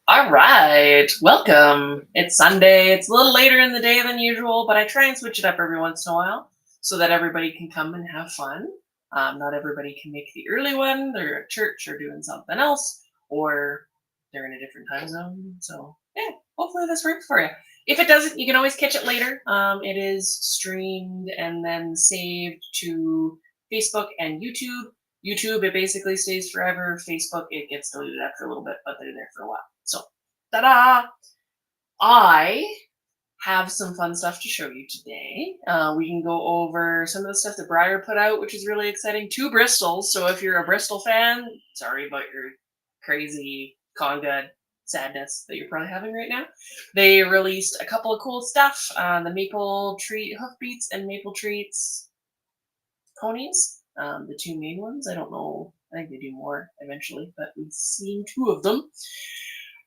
All right, welcome. It's Sunday. It's a little later in the day than usual, but I try and switch it up every once in a while so that everybody can come and have fun. Not everybody can make the early one. They're at church or doing something else, or they're in a different time zone. So, yeah, hopefully this works for you. If it doesn't, you can always catch it later. It is streamed and then saved to Facebook and YouTube. YouTube, it basically stays forever. Facebook, it gets deleted after a little bit, but they're there for a while. So, ta-da! I have some fun stuff to show you today. We can go over some of the stuff that Briar put out, which is really exciting. 2 Bristols, so if you're a Bristol fan, sorry about your crazy conga sadness that you're probably having right now. They released a couple of cool stuff, the Maple Treat Hoofbeats and Maple Treats ponies, the 2 main ones. I don't know, I think they do more eventually, but we've seen 2 of them.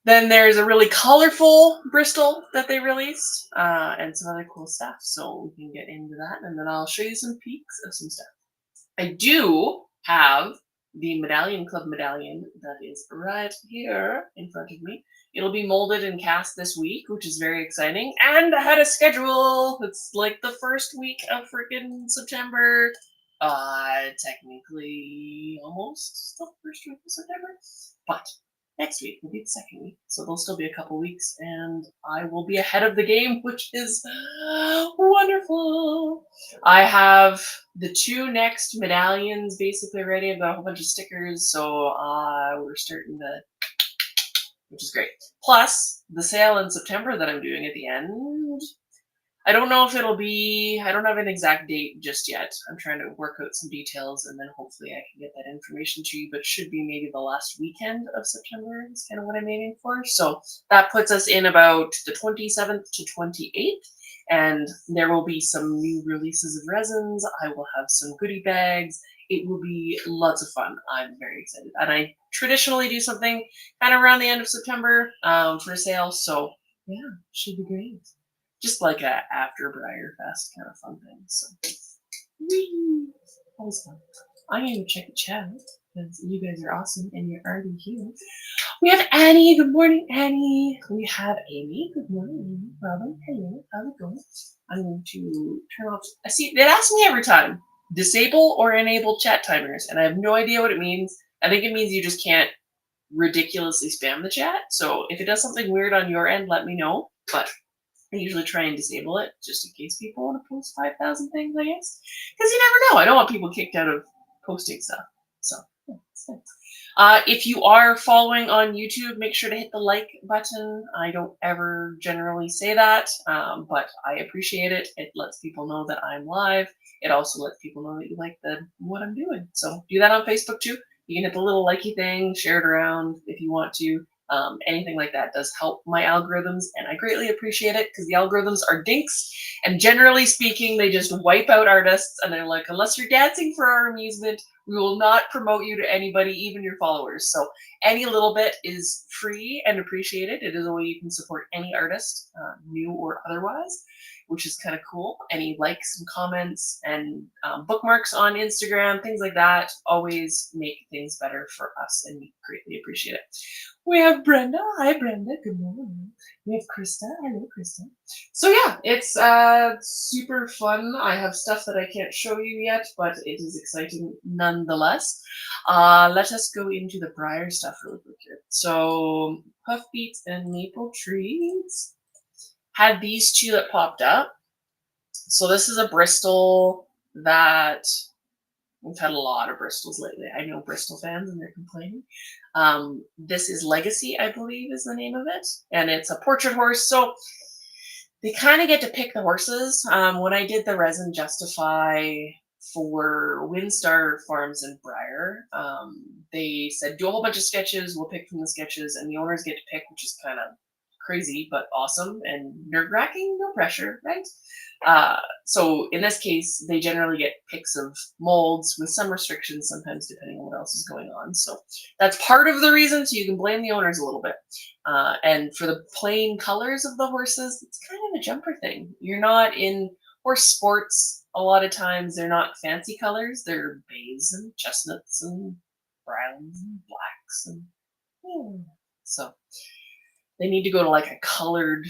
Then there's a really colorful Bristol that they released, and some other cool stuff. So we can get into that, and then I'll show you some peeks of some stuff. I do have the Medallion Club medallion that is right here in front of me. It'll be molded and cast this week, which is very exciting, and ahead of schedule. It's like the first week of freaking September. Technically almost the first week of September, but next week will be the second week, so there'll still be a couple weeks, and I will be ahead of the game, which is wonderful. I have the 2 next medallions basically ready. I've got a whole bunch of stickers, so we're starting to, which is great. Plus, the sale in September that I'm doing at the end, I don't know if it'll be, I don't have an exact date just yet. I'm trying to work out some details, and then hopefully I can get that information to you, but should be maybe the last weekend of September is kind of what I'm aiming for. So that puts us in about the 27th to 28th, and there will be some new releases of resins. I will have some goodie bags. It will be lots of fun. I'm very excited. And I traditionally do something kind of around the end of September for a sale, so yeah, should be great. Just like a after Briar Fest kind of fun thing. So, always fun. I'm going to check the chat because you guys are awesome and you're already here. We have Annie. Good morning, Annie. We have Amy. Good morning, Robin. Hello. How's it going? I'm going to turn off. I see it asks me every time, disable or enable chat timers, and I have no idea what it means. I think it means you just can't ridiculously spam the chat. So if it does something weird on your end, let me know. But I usually try and disable it just in case people want to post 5,000 things, I guess. Because you never know. I don't want people kicked out of posting stuff. So, yeah, it's nice. If you are following on YouTube, make sure to hit the like button. I don't ever generally say that, but I appreciate it. It lets people know that I'm live. It also lets people know that you like what I'm doing. So do that on Facebook too. You can hit the little likey thing, share it around if you want to. Anything like that does help my algorithms, and I greatly appreciate it because the algorithms are dinks, and generally speaking, they just wipe out artists, and they're like, unless you're dancing for our amusement, we will not promote you to anybody, even your followers. So any little bit is free and appreciated. It is a way you can support any artist, new or otherwise. which is kind of cool. Any likes and comments and bookmarks on Instagram, things like that, always make things better for us, and we greatly appreciate it. We have Brenda. Hi, Brenda. Good morning. We have Krista. Hello, Krista. So yeah, it's super fun. I have stuff that I can't show you yet, but it is exciting nonetheless. Let us go into the Briar stuff really quick here. So Puff Beats and Maple Trees had these two that popped up. So this is a Bristol that we've had a lot of Bristols lately. I know Bristol fans and they're complaining. This is Legacy, I believe is the name of it. And it's a portrait horse. So they kind of get to pick the horses. When I did the Resin Justify for Windstar Farms and Briar, they said, do a whole bunch of sketches. We'll pick from the sketches and the owners get to pick, which is kind of crazy, but awesome and nerve-wracking, no pressure, right? So in this case, they generally get picks of molds with some restrictions, sometimes depending on what else is going on. So that's part of the reason, so you can blame the owners a little bit. And for the plain colors of the horses, it's kind of a jumper thing. You're not in horse sports. A lot of times they're not fancy colors. They're bays and chestnuts and browns and blacks. And yeah. So they need to go to like a colored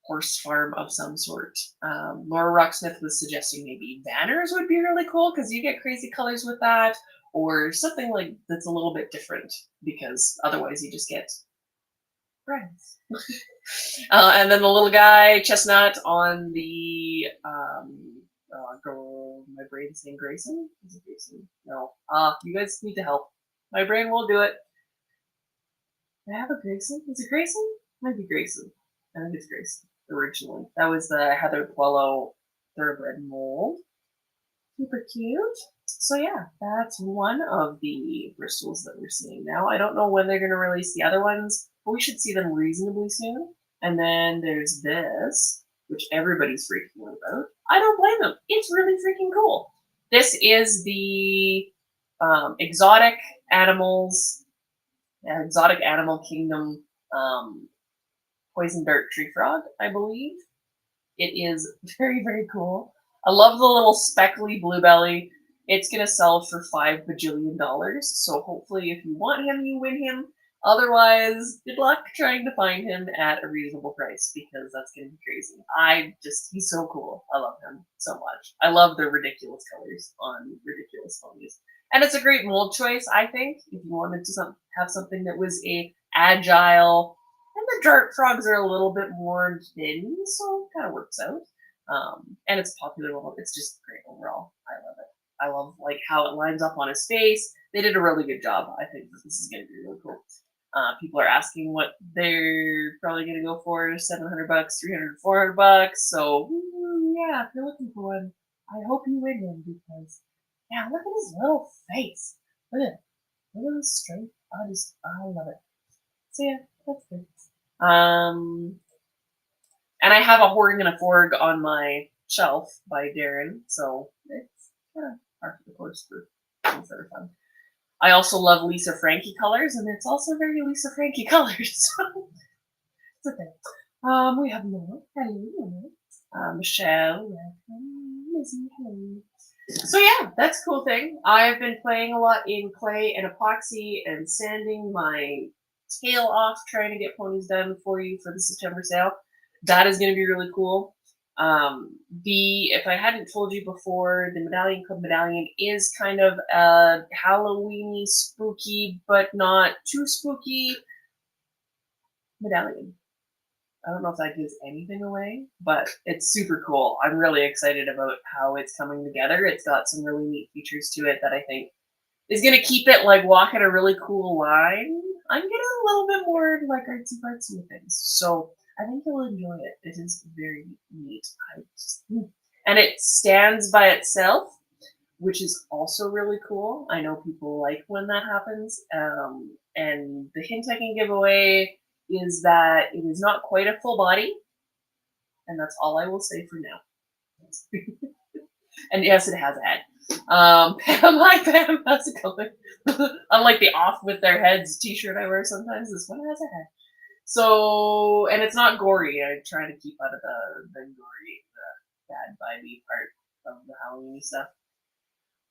horse farm of some sort. Laura Rocksmith was suggesting maybe Vanners would be really cool because you get crazy colors with that, or something like that's a little bit different because otherwise you just get browns. And then the little guy, Chestnut, on the girl, my brain's saying Grayson? Is it Grayson? No. You guys need to help. My brain will do it. Do I have a Grayson? Is it Grayson? Might be Grayson. I think it's Grayson originally. That was the Heather Puello thoroughbred mold. Super cute. So yeah, that's one of the Bristols that we're seeing now. I don't know when they're going to release the other ones, but we should see them reasonably soon. And then there's this, which everybody's freaking out about. I don't blame them. It's really freaking cool. This is the Exotic Animal Kingdom Poison Dart Tree Frog, I believe. It is very, very cool. I love the little speckly blue belly. It's going to sell for $5 bajillion. So hopefully if you want him, you win him. Otherwise, good luck trying to find him at a reasonable price because that's going to be crazy. He's so cool. I love him so much. I love the ridiculous colors on ridiculous ponies. And it's a great mold choice, I think, if you wanted to have something that was a agile, and the dart frogs are a little bit more thin, so it kind of works out. And it's popular. It's just great overall. I love it. I love like how it lines up on his face. They did a really good job. I think this is going to be really cool. People are asking what they're probably going to go for, $700, $300, $400. So yeah, if you're looking for one, I hope you win him because yeah, look at his little face. Look at it. Look at his strength. I love it. So yeah, that's good. And I have a Horg and a Forg on my shelf by Darren, so it's kind of par for the course for things that are fun. I also love Lisa Frankie colors, and it's also very Lisa Frankie colors. So it's a thing. We have Laura. Hello. Michelle. Lizzie. Hello. So yeah, that's a cool thing. I've been playing a lot in clay and epoxy and sanding my tail off, trying to get ponies done for you for the September sale. That is going to be really cool. If I hadn't told you before, the Medallion Club medallion is kind of a Halloweeny, spooky, but not too spooky medallion. I don't know if that gives anything away, but it's super cool. I'm really excited about how it's coming together. It's got some really neat features to it that I think is going to keep it like walking a really cool line. I'm getting a little bit more like artsy-fartsy with things. So I think you'll enjoy it. It is very neat. And it stands by itself, which is also really cool. I know people like when that happens. And the hint I can give away is that it is not quite a full body. And that's all I will say for now. And yes, it has a head. Pam, hi Pam, how's it going? Unlike the off with their heads t-shirt I wear sometimes, this one has a head. So, and it's not gory. I try to keep out of the gory, the bad vibey part of the Halloween stuff.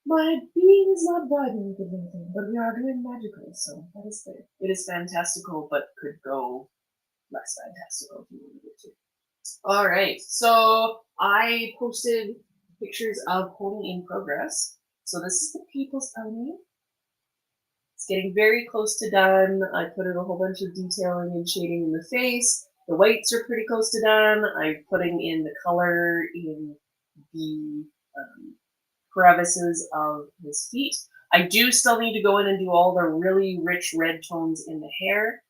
My being is not vibing with anything, but we are doing magical, so that is fair. It is fantastical, but could go less fantastical if you wanted it to. All right, so I posted pictures of pony in progress. So this is the people's pony. It's getting very close to done. I put in a whole bunch of detailing and shading in the face. The whites are pretty close to done. I'm putting in the color in the crevices of his feet. I do still need to go in and do all the really rich red tones in the hair.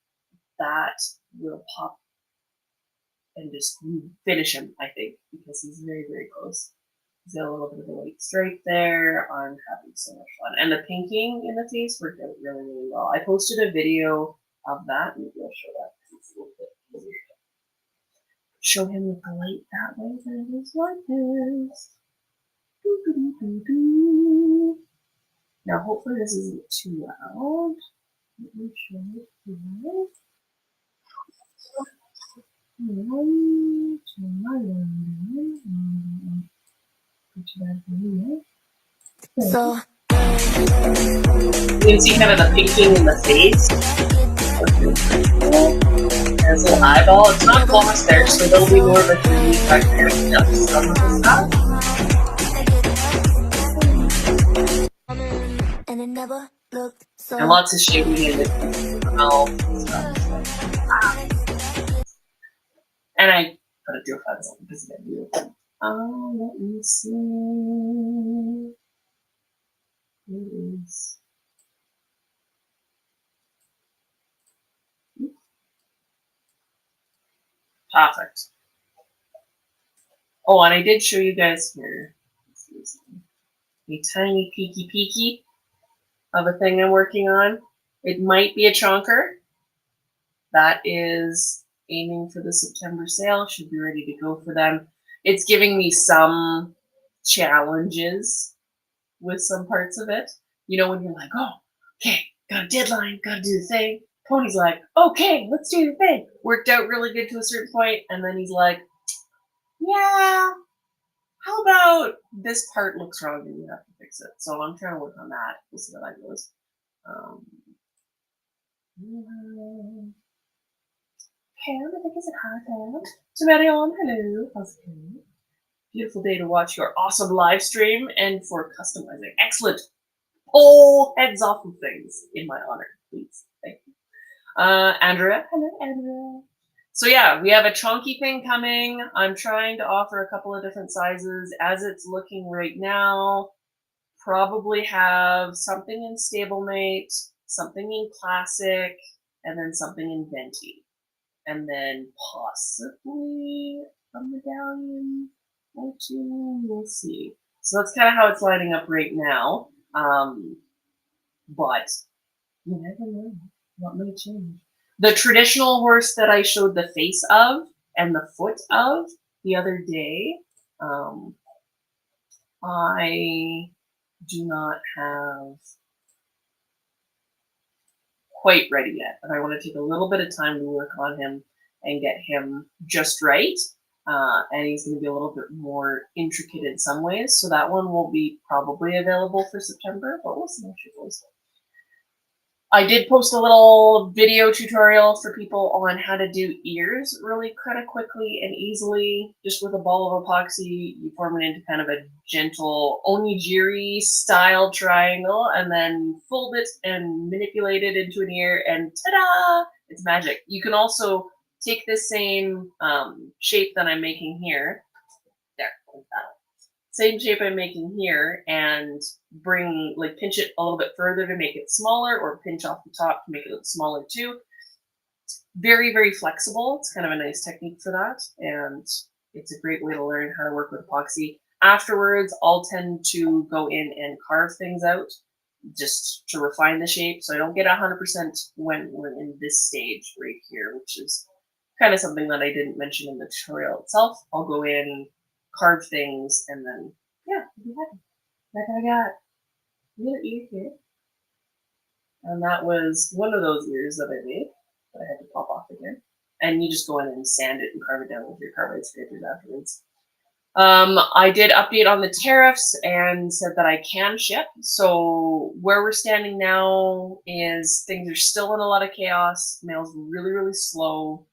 That will pop and just finish him, I think, because he's very, very close. He's got a little bit of a white stripe there. I'm having so much fun. And the pinking in the face worked out really, really well. I posted a video of that. Maybe I'll show that because it's a little bit easier to show him with the light that way than it is like this. Now, hopefully this isn't too loud. Let me show it here. So you can see kind of the pinking in the face. There's a little eyeball. It's not gloss there, so there'll be more of a 3D effect there. Yep, some of the stuff. And lots of shading in the mouth and stuff. And I put a dual feathers on because they're beautiful. Let me see. It is. Perfect. Oh, and I did show you guys here a tiny peeky of a thing I'm working on. It might be a chonker. That is aiming for the September sale. Should be ready to go for them. It's giving me some challenges with some parts of it. You know, when you're like, oh, okay, got a deadline, got to do the thing. Pony's like, okay, let's do the thing. Worked out really good to a certain point, and then he's like, yeah, how about this part looks wrong and you have to fix it. So I'm trying to work on that. We'll see how that goes. Pam, I think it's a hi, Pam. So Marion, hello. How's it going? Beautiful day to watch your awesome live stream and for customizing. Excellent. Pull heads off of things in my honor, please. Thank you. Andrea, hello, Andrea. So yeah, we have a chonky thing coming. I'm trying to offer a couple of different sizes. As it's looking right now, probably have something in stablemate, something in classic, and then something in venti. And then possibly a medallion or two, we'll see. So that's kind of how it's lining up right now. But you never know what may change. The traditional horse that I showed the face of and the foot of the other day, I do not have quite ready yet, but I want to take a little bit of time to work on him and get him just right. And he's going to be a little bit more intricate in some ways, so that one will be probably available for September, but we'll see how she goes. I did post a little video tutorial for people on how to do ears really kind of quickly and easily. Just with a ball of epoxy, you form it into kind of a gentle onigiri style triangle and then fold it and manipulate it into an ear and ta-da! It's magic. You can also take this same shape that I'm making here. There, like that. Same shape I'm making here and pinch it a little bit further to make it smaller or pinch off the top to make it look smaller too. Very, very flexible. It's kind of a nice technique for that. And it's a great way to learn how to work with epoxy. Afterwards, I'll tend to go in and carve things out just to refine the shape. So I don't get 100% when we're in this stage right here, which is kind of something that I didn't mention in the tutorial itself. I'll go in, carve things, and then, yeah, I'll be happy. Like I got a little ear here. And that was one of those ears that I made that I had to pop off again. and you just go in and sand it and carve it down with your carbide scrapers afterwards. I did update on the tariffs and said that I can ship. So where we're standing now is things are still in a lot of chaos. Mail's really, really slow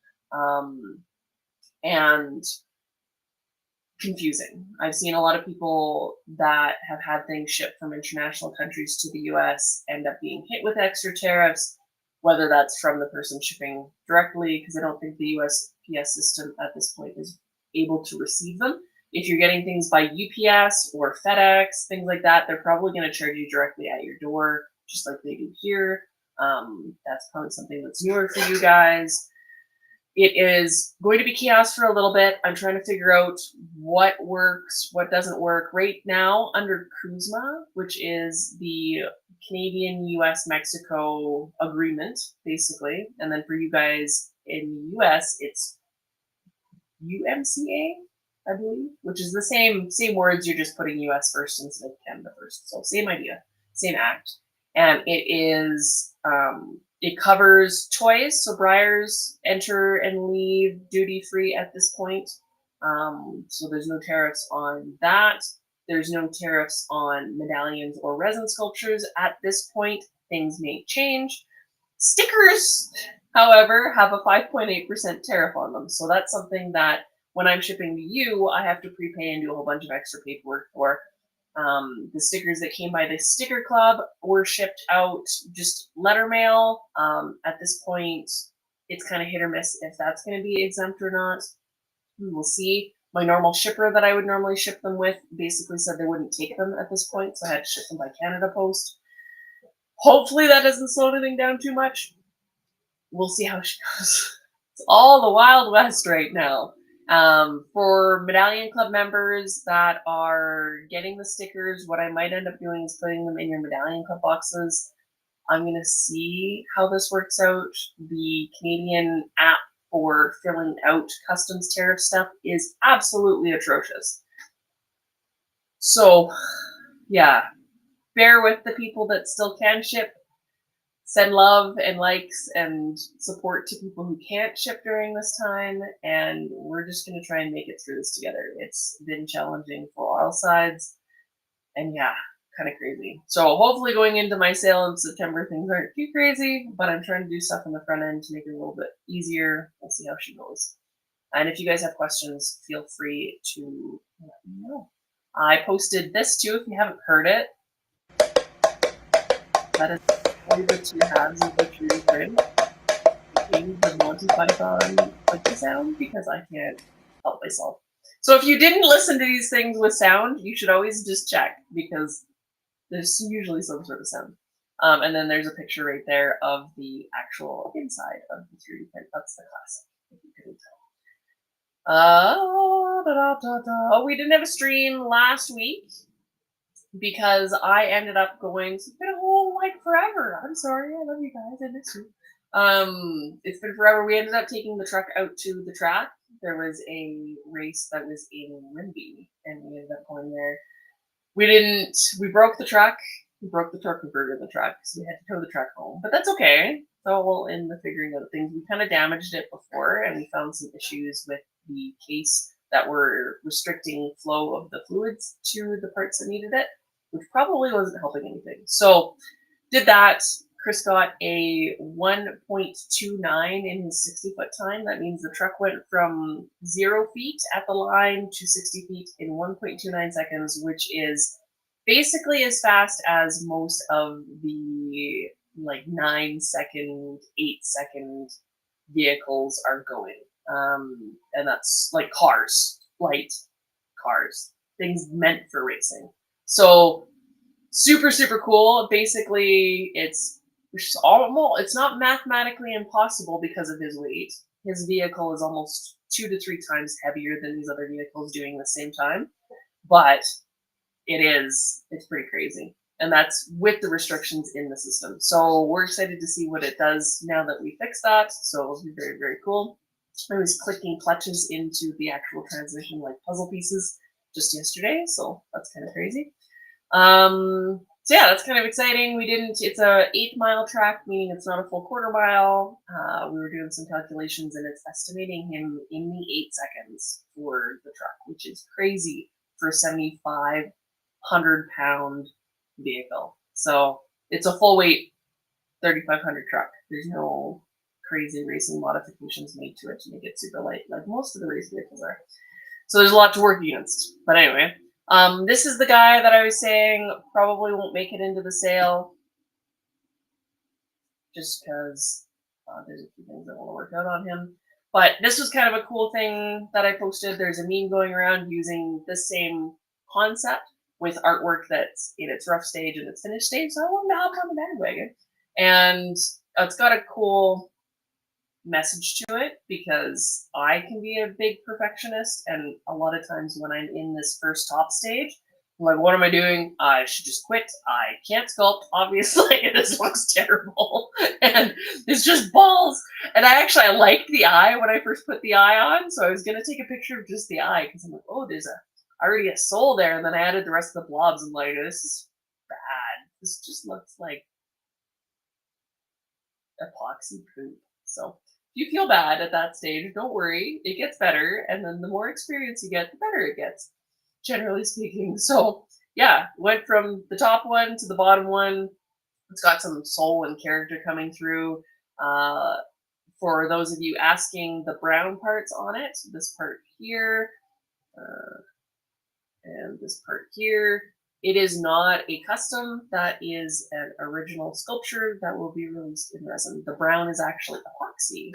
and confusing. I've seen a lot of people that have had things shipped from international countries to the US end up being hit with extra tariffs, whether that's from the person shipping directly, because I don't think the USPS system at this point is able to receive them. If you're getting things by UPS or FedEx, things like that, they're probably going to charge you directly at your door, just like they do here. That's probably something that's newer for you guys. It is going to be chaos for a little bit. I'm trying to figure out what works, what doesn't work. Right now, under CUSMA, which is the Canadian, US, Mexico agreement, basically. And then for you guys in the US, it's UMCA, I believe, which is the same words. You're just putting US first instead of Canada first. So same idea, same act. And it is, it covers toys. So Briars enter and leave duty free at this point. So there's no tariffs on that. There's no tariffs on medallions or resin sculptures at this point. Things may change. Stickers, however, have a 5.8% tariff on them. So that's something that when I'm shipping to you, I have to prepay and do a whole bunch of extra paperwork for. The stickers that came by the sticker club were shipped out just letter mail. At this point, it's kind of hit or miss if that's going to be exempt or not. We will see. My normal shipper that I would normally ship them with basically said they wouldn't take them at this point, so I had to ship them by Canada Post. Hopefully that doesn't slow anything down too much. We'll see how she goes. It's all the Wild West right now. For Medallion Club members that are getting the stickers, what I might end up doing is putting them in your Medallion Club boxes. I'm going to see how this works out. The Canadian app for filling out customs tariff stuff is absolutely atrocious. So, yeah, bear with the people that still can ship. Send love and likes and support to people who can't ship during this time, and we're just going to try and make it through this together. It's been challenging for all sides, and yeah, kind of crazy. So hopefully going into my sale in September, things aren't too crazy, but I'm trying to do stuff on the front end to make it a little bit easier. We'll see how she goes. And if you guys have questions, feel free to let me know. I posted this too if you haven't heard it. That is the two halves of the true grid. The Monty Python like the sound because I can't help myself. So if you didn't listen to these things with sound, you should always just check because there's usually some sort of sound. And then there's a picture right there of the actual inside of the 3D print. That's the classic, if you couldn't tell. We didn't have a stream last week because I ended up going, it's been a whole forever. I'm sorry, I love you guys, I miss you. It's been forever. We ended up taking the truck out to the track. There was a race that was in Rimby, and we ended up going there. We broke the truck. We broke the torque converter in the truck, so we had to tow the truck home. But that's okay. It's all in the figuring out things. We kind of damaged it before, and we found some issues with the case that were restricting flow of the fluids to the parts that needed it, which probably wasn't helping anything. So did that. Chris got a 1.29 in his 60-foot time. That means the truck went from 0 feet at the line to 60 feet in 1.29 seconds, which is basically as fast as most of the 9-second, 8-second vehicles are going. And that's like cars, light cars, things meant for racing. So super, super cool. Basically, it's not mathematically impossible because of his weight. His vehicle is almost 2 to 3 times heavier than these other vehicles doing the same time. But it's pretty crazy. And that's with the restrictions in the system. So we're excited to see what it does now that we fixed that. So it'll be very, very cool. I was clicking clutches into the actual transmission like puzzle pieces just yesterday. So that's kind of crazy. So yeah, that's kind of exciting. It's a 8 mile track, meaning it's not a full quarter mile. We were doing some calculations and it's estimating him in the 8 seconds for the truck, which is crazy for a 7,500 pound vehicle. So it's a full weight 3,500 truck. There's no crazy racing modifications made to it to make it super light, like most of the race vehicles are. So there's a lot to work against. But anyway, this is the guy that I was saying probably won't make it into the sale, just because there's a few things I want to work out on him. But this was kind of a cool thing that I posted. There's a meme going around using the same concept with artwork that's in its rough stage and its finished stage. So I wanted to hop on the bandwagon. And it's got a cool message to it because I can be a big perfectionist, and a lot of times when I'm in this first top stage, I'm like, what am I doing? I should just quit. I can't sculpt, obviously. This looks terrible. And it's just balls. And I liked the eye when I first put the eye on, so I was going to take a picture of just the eye because I'm like, oh, there's already a soul there. And then I added the rest of the blobs. I'm like, this is bad. This just looks like epoxy poop. So if you feel bad at that stage, don't worry, it gets better, and then the more experience you get, the better it gets, generally speaking. So yeah, went from the top one to the bottom one. It's got some soul and character coming through. For those of you asking, the brown parts on it, this part here, and this part here, it is not a custom. That is an original sculpture that will be released in resin. The brown is actually epoxy.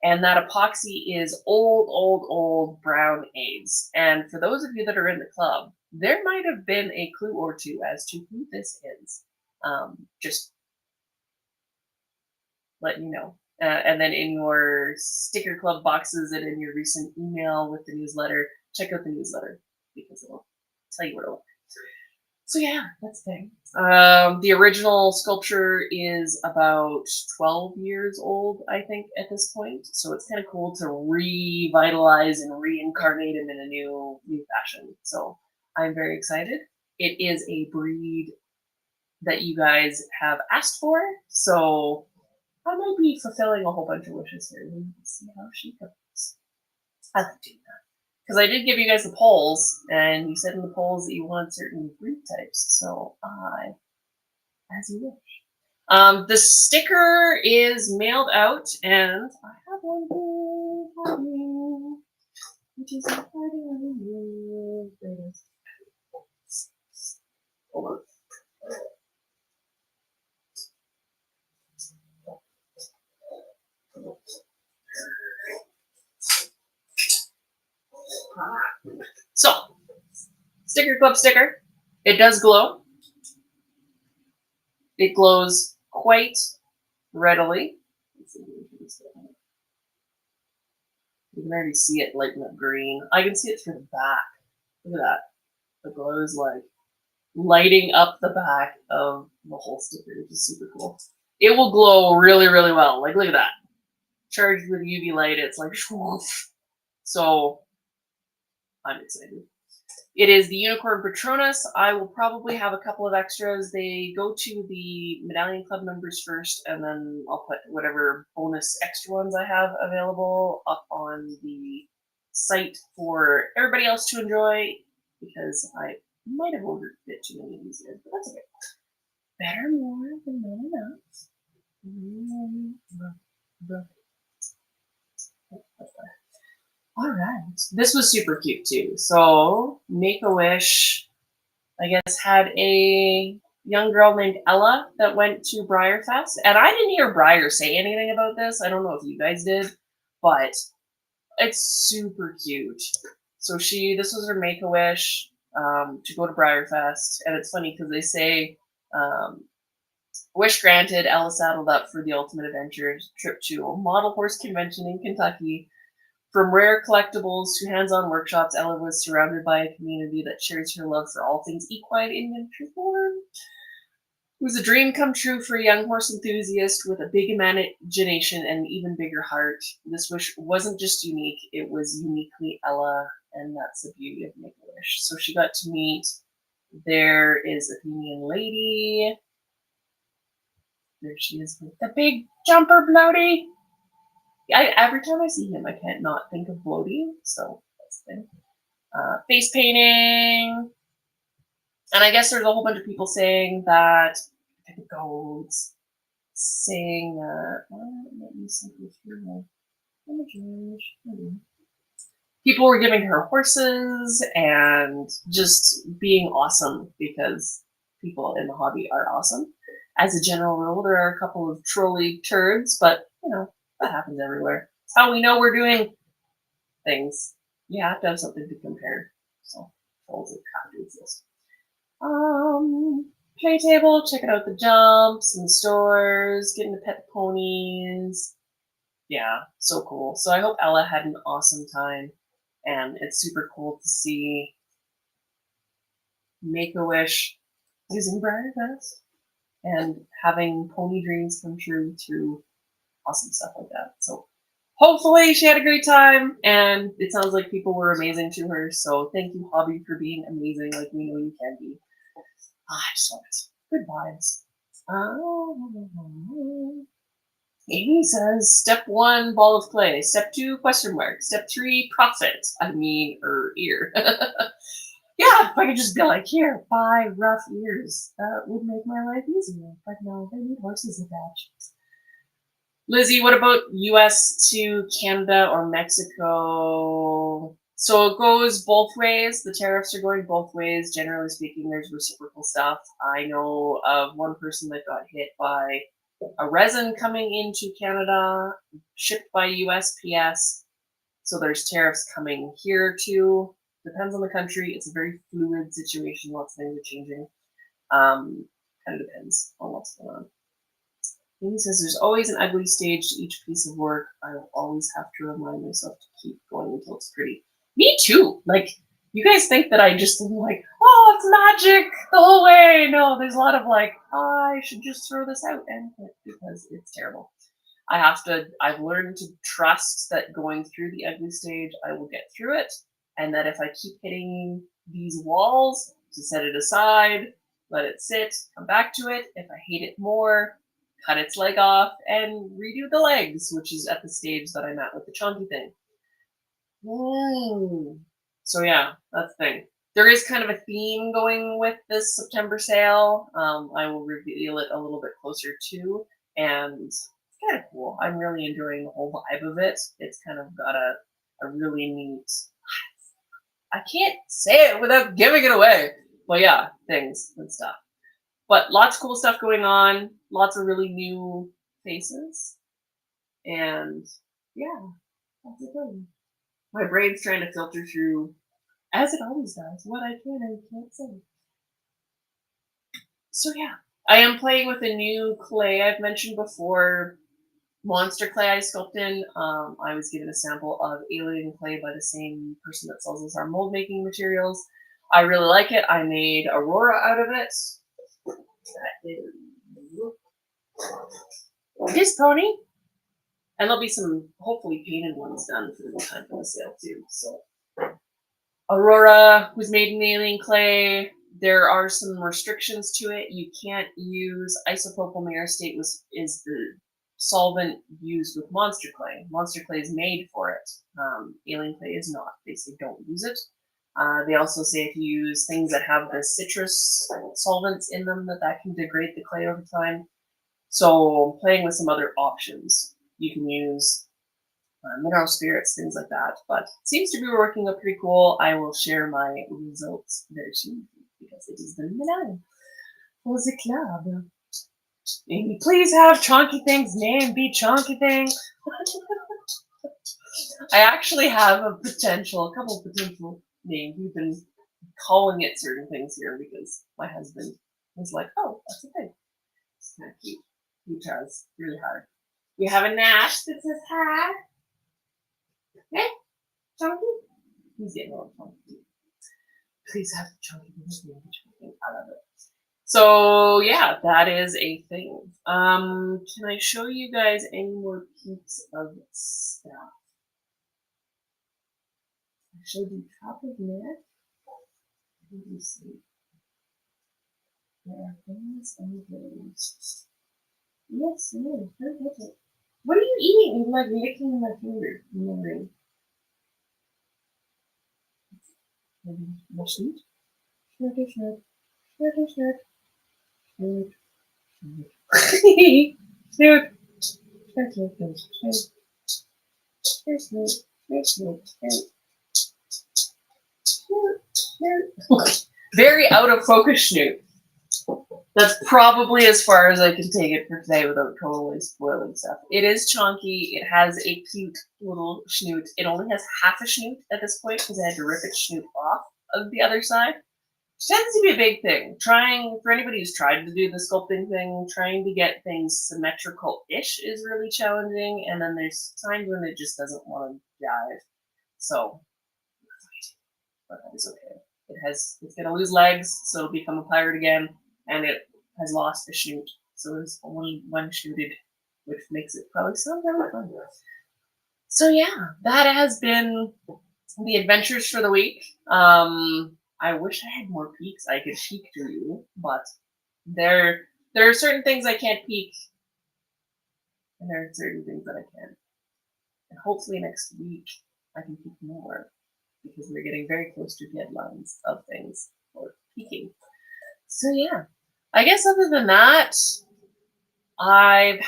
And that epoxy is old brown aids. And for those of you that are in the club, there might have been a clue or two as to who this is. Just letting you know. And then in your sticker club boxes and in your recent email with the newsletter, check out the newsletter because it'll tell you where to look. So yeah, that's the thing. The original sculpture is about 12 years old, I think, at this point. So it's kind of cool to revitalize and reincarnate him in a new fashion. So I'm very excited. It is a breed that you guys have asked for. So I might be fulfilling a whole bunch of wishes here. Let's see how she goes. I like doing that. Because I did give you guys the polls, and you said in the polls that you wanted certain breed types, so as you wish. The sticker is mailed out, and I have one for you, which is exciting. There it is. Hold on. So, Sticker Club sticker. It does glow. It glows quite readily. You can already see it lighten up green. I can see it through the back. Look at that. The glow is like lighting up the back of the whole sticker, which is super cool. It will glow really, really well. Like, look at that. Charged with UV light, it's like, whoosh. So, I'm excited. It is the Unicorn Patronus. I will probably have a couple of extras. They go to the Medallion Club members first, and then I'll put whatever bonus extra ones I have available up on the site for everybody else to enjoy, because I might have ordered a bit too many of these years, but that's okay. Better more than not enough. All right. This was super cute too. So Make-A-Wish, I guess, had a young girl named Ella that went to Briarfest. And I didn't hear Briar say anything about this. I don't know if you guys did, but it's super cute. So this was her Make-A-Wish to go to Briarfest. And it's funny because they say, wish granted, Ella saddled up for the ultimate adventure trip to a model horse convention in Kentucky. From rare collectibles to hands-on workshops, Ella was surrounded by a community that shares her love for all things equine in miniature form. It was a dream come true for a young horse enthusiast with a big imagination and an even bigger heart. This wish wasn't just unique, it was uniquely Ella, and that's the beauty of Make-A-Wish. So she got to meet There is Athenian Lady. There she is with the big jumper Bloaty. Every time I see him, I can't not think of Bloaty, so that's the thing. Face painting. And I guess there's a whole bunch of people saying that the goats, saying that let me see through my images. People were giving her horses and just being awesome because people in the hobby are awesome. As a general rule, there are a couple of trolly turds, but you know, that happens everywhere. It's how we know we're doing things. You have to have something to compare. So trolls have to exist. Play table, checking out the jumps and the stores, getting to pet the ponies. Yeah, so cool. So I hope Ella had an awesome time, and it's super cool to see Make-A-Wish using Briar Fest and having pony dreams come true through awesome stuff like that. So hopefully she had a great time, and it sounds like people were amazing to her. So thank you, Hobby, for being amazing like we know you can be. I just love it. Good vibes. Amy says, step 1, ball of clay. Step 2, question mark. Step 3, profit. Ear. Yeah, if I could just be like, here, buy rough ears. That would make my life easier. But no, they need horses attached. Lizzie, what about US to Canada or Mexico? So it goes both ways. The tariffs are going both ways. Generally speaking, there's reciprocal stuff. I know of one person that got hit by a resin coming into Canada, shipped by USPS. So there's tariffs coming here too. Depends on the country. It's a very fluid situation. Lots of things are changing. Kind of depends on what's going on. He says there's always an ugly stage to each piece of work. I will always have to remind myself to keep going until it's pretty. Me too. Like, you guys think that I just am like, oh, it's magic the whole way. No, there's a lot of like, oh, I should just throw this out and quit because it's terrible. I've learned to trust that going through the ugly stage, I will get through it. And that if I keep hitting these walls, to set it aside, let it sit, come back to it. If I hate it more, cut its leg off and redo the legs, which is at the stage that I'm at with the chunky thing. So yeah, that's the thing. There is kind of a theme going with this September sale. I will reveal it a little bit closer too, and it's kind of cool. I'm really enjoying the whole vibe of it. It's kind of got a really neat. I can't say it without giving it away. Well, yeah, things and stuff. But lots of cool stuff going on. Lots of really new faces. And yeah, that's the thing. My brain's trying to filter through, as it always does, what I can and can't say. So yeah, I am playing with a new clay I've mentioned before. Monster clay I sculpted. I was given a sample of alien clay by the same person that sells us our mold making materials. I really like it. I made Aurora out of it. This pony. And there'll be some hopefully painted ones done for the time for the sale too. So Aurora was made in alien clay. There are some restrictions to it. You can't use isopropyl myristate, is the solvent used with monster clay. Monster clay is made for it. Alien clay is not. They say don't use it. They also say if you use things that have the citrus solvents in them, that can degrade the clay over time. So I'm playing with some other options. You can use mineral spirits, things like that. But it seems to be working out pretty cool. I will share my results very soon because it is the middle for the club. Amy, please have Chonky Thing's name be Chonky Thing. I actually have a couple potential names. We've been calling it certain things here because my husband was like, oh, that's a thing. It's kind of cute. He tries really hard. We have a Nash that says hi. Hey, Chunky? He's getting a little chunky. Please have Chunky Thing's name be Chunky Thing. I love it. So yeah, that is a thing. Can I show you guys any more peeps of stuff? I showed you top of neck. Let me see. There are things and things. Yes, it is. Very good. What are you eating? You're like licking my finger. Remembering. Snoot. Snooty snoot. Snooty snoot. Snoot. Snoot. Snoot. Snoot. Snoot. Snoot. Snoot. Snoot. Snoot. Snoot. Very out of focus snoot. That's probably as far as I can take it for today without totally spoiling stuff. It is chunky. It has a cute little snoot. It only has half a snoot at this point because I had to rip its snoot off of the other side. Which tends to be a big thing. Trying, for anybody who's tried to do the sculpting thing, trying to get things symmetrical-ish is really challenging, and then there's times when it just doesn't want to jive. So, but that is okay. It's gonna lose legs, so it'll become a pirate again, and it has lost a snoot, so there's only one snooted, which makes it probably sound really fun. So yeah, that has been the adventures for the week. I wish I had more peeks I could peek to you, but there are certain things I can't peek, and there are certain things that I can. And hopefully next week I can peek more, because we're getting very close to deadlines of things for peeking. So yeah, I guess other than that, I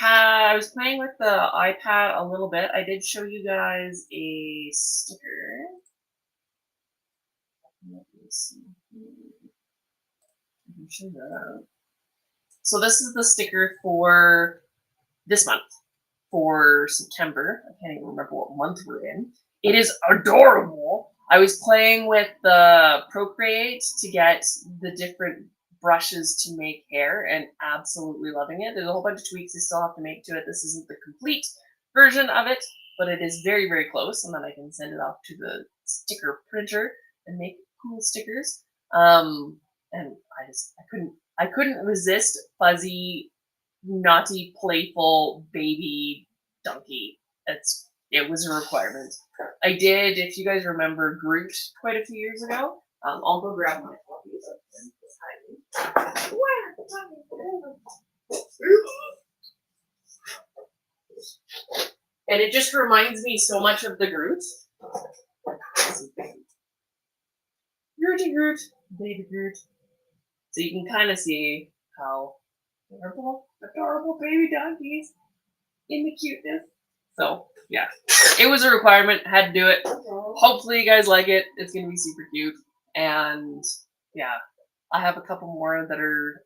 was playing with the iPad a little bit. I did show you guys a sticker. Let me see. I can show that. So this is the sticker for this month, for September. I can't even remember what month we're in. It is adorable. I was playing with the Procreate to get the different brushes to make hair and absolutely loving it. There's a whole bunch of tweaks I still have to make to it. This isn't the complete version of it, but it is very, very close, and then I can send it off to the sticker printer and make cool stickers. And I couldn't resist fuzzy, naughty, playful baby donkey. It was a requirement. I did, if you guys remember Groot quite a few years ago. I'll go grab my copies of him. And it just reminds me so much of the Groot. Grooty Groot, baby Groot. So you can kind of see how adorable baby donkeys in the cuteness. So yeah, it was a requirement. Had to do it. Hopefully you guys like it. It's gonna be super cute. And yeah, I have a couple more that are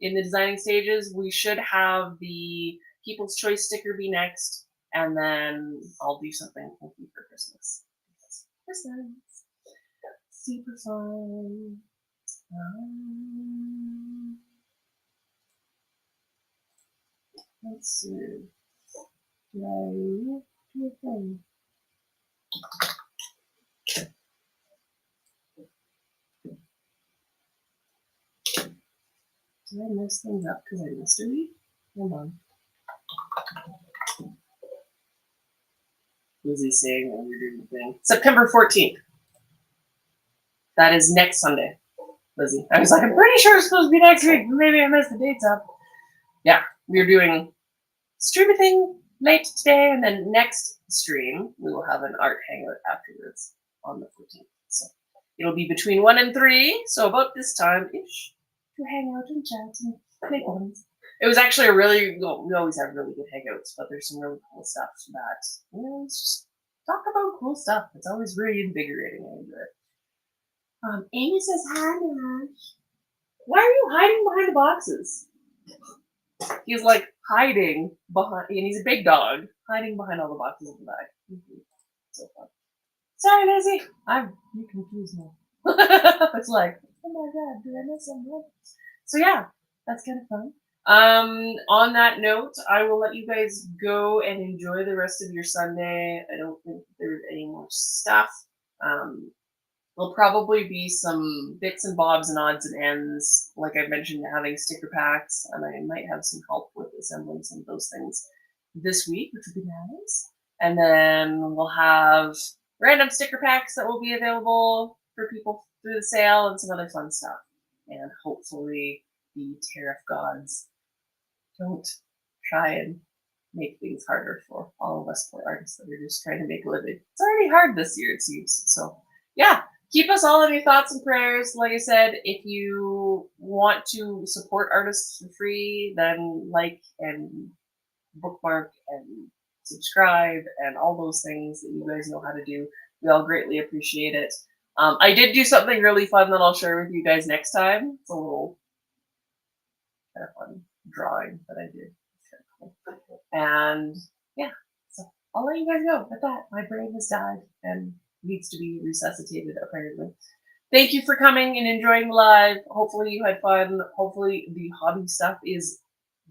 in the designing stages. We should have the People's Choice sticker be next, and then I'll do something funky for Christmas. Christmas, super fun. Let's see. Did I mess things up because I missed a week? Hold on. Lizzie's saying that we're doing the thing. September 14th. That is next Sunday, Lizzie. I was like, I'm pretty sure it's supposed to be next week. Maybe I messed the dates up. Yeah, we're doing stream thing late today, and then next stream we will have an art hangout afterwards on the 14th. So it'll be between 1 and 3, so about this time-ish, to hang out and chat and make ones. It was actually we always have really good hangouts, but there's some really cool stuff that, just talk about cool stuff. It's always really invigorating. I enjoy it. Amy says, hi, Nash. Why are you hiding behind the boxes? He's like hiding behind, and he's a big dog, hiding behind all the boxes in the bag. Mm-hmm. So fun. Sorry, Lizzie. You confused me. It's like, oh my god, did I miss something? So yeah, that's kind of fun. On that note, I will let you guys go and enjoy the rest of your Sunday. I don't think there's any more stuff. There'll probably be some bits and bobs and odds and ends, like I mentioned, having sticker packs, and I might have some help with assembling some of those things this week, which would be nice. And then we'll have random sticker packs that will be available for people through the sale and some other fun stuff. And hopefully the tariff gods don't try and make things harder for all of us poor artists that are just trying to make a living. It's already hard this year, it seems. So, yeah, keep us all in your thoughts and prayers. Like I said, if you want to support artists for free, then like and bookmark and subscribe and all those things that you guys know how to do. We all greatly appreciate it. I did do something really fun that I'll share with you guys next time. It's a little kind of fun drawing that I did. And yeah, so I'll let you guys go. With that, my brain has died and needs to be resuscitated apparently. Thank you for coming and enjoying live. Hopefully you had fun. Hopefully the hobby stuff is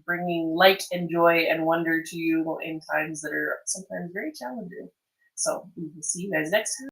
bringing light and joy and wonder to you in times that are sometimes very challenging. So we will see you guys next time.